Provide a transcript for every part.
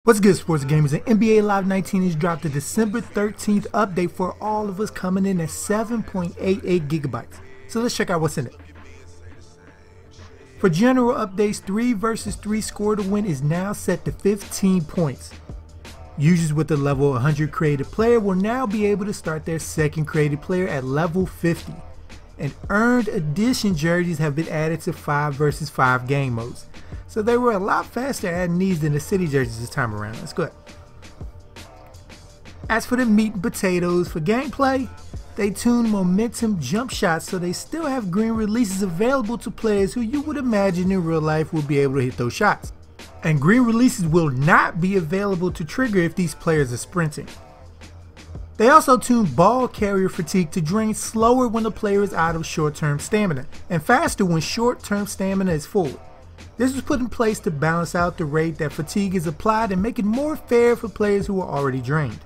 What's good, sports gamers? And NBA Live 19 has dropped the December 13th update for all of us, coming in at 7.88 gigabytes. So let's check out what's in it. For general updates, 3 versus 3 score to win is now set to 15 points. Users with the level 100 created player will now be able to start their second created player at level 50. And earned edition jerseys have been added to 5 versus 5 game modes. So they were a lot faster adding these than the city jerseys this time around. Let's go. As for the meat and potatoes for gameplay, they tuned momentum jump shots so they still have green releases available to players who you would imagine in real life will be able to hit those shots. And green releases will not be available to trigger if these players are sprinting. They also tuned ball carrier fatigue to drain slower when the player is out of short-term stamina, and faster when short-term stamina is full. This was put in place to balance out the rate that fatigue is applied and make it more fair for players who are already drained.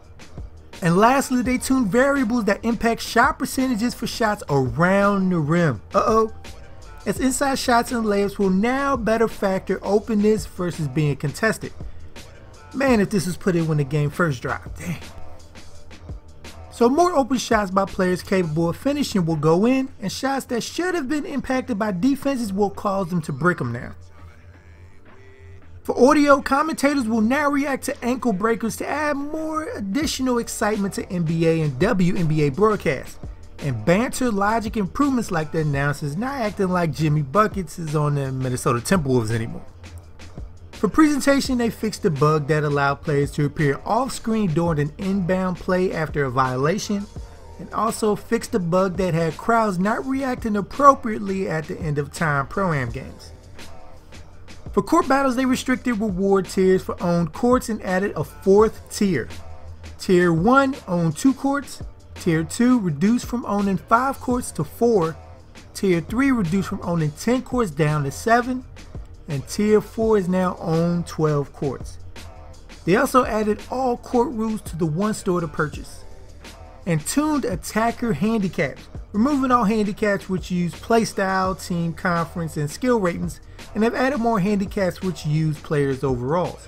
And lastly, they tuned variables that impact shot percentages for shots around the rim. As inside shots and layups will now better factor openness versus being contested. Man, if this was put in when the game first dropped, dang. So more open shots by players capable of finishing will go in, and shots that should have been impacted by defenses will cause them to brick them now. For audio, commentators will now react to ankle breakers to add more additional excitement to NBA and WNBA broadcasts. And banter logic improvements like the announcers not acting like Jimmy Buckets is on the Minnesota Timberwolves anymore. For presentation, they fixed the bug that allowed players to appear off-screen during an inbound play after a violation, and also fixed the bug that had crowds not reacting appropriately at the end of time pro-am games. For court battles, they restricted reward tiers for owned courts and added a 4th tier. Tier 1 owned 2 courts, Tier 2 reduced from owning 5 courts to 4, Tier 3 reduced from owning 10 courts down to 7, and Tier 4 is now owned 12 courts. They also added all court rules to the one store to purchase. And tuned attacker handicaps, removing all handicaps which use playstyle, team conference, and skill ratings, and have added more handicaps which use players' overalls.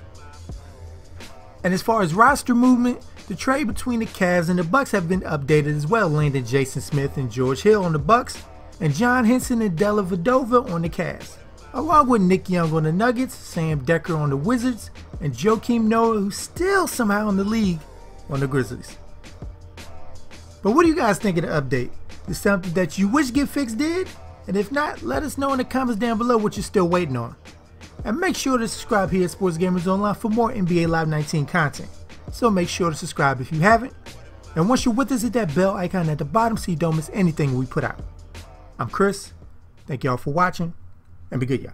And as far as roster movement, the trade between the Cavs and the Bucks have been updated as well, landing Jason Smith and George Hill on the Bucks, and John Henson and Della Vadova on the Cavs, along with Nick Young on the Nuggets, Sam Decker on the Wizards, and Joakim Noah, who's still somehow in the league, on the Grizzlies. But what do you guys think of the update? Is something that you wish Get Fixed did? And if not, let us know in the comments down below what you're still waiting on. And make sure to subscribe here at Sports Gamers Online for more NBA Live 19 content. So make sure to subscribe if you haven't. And once you're with us, hit that bell icon at the bottom so you don't miss anything we put out. I'm Chris. Thank y'all for watching, and be good, y'all.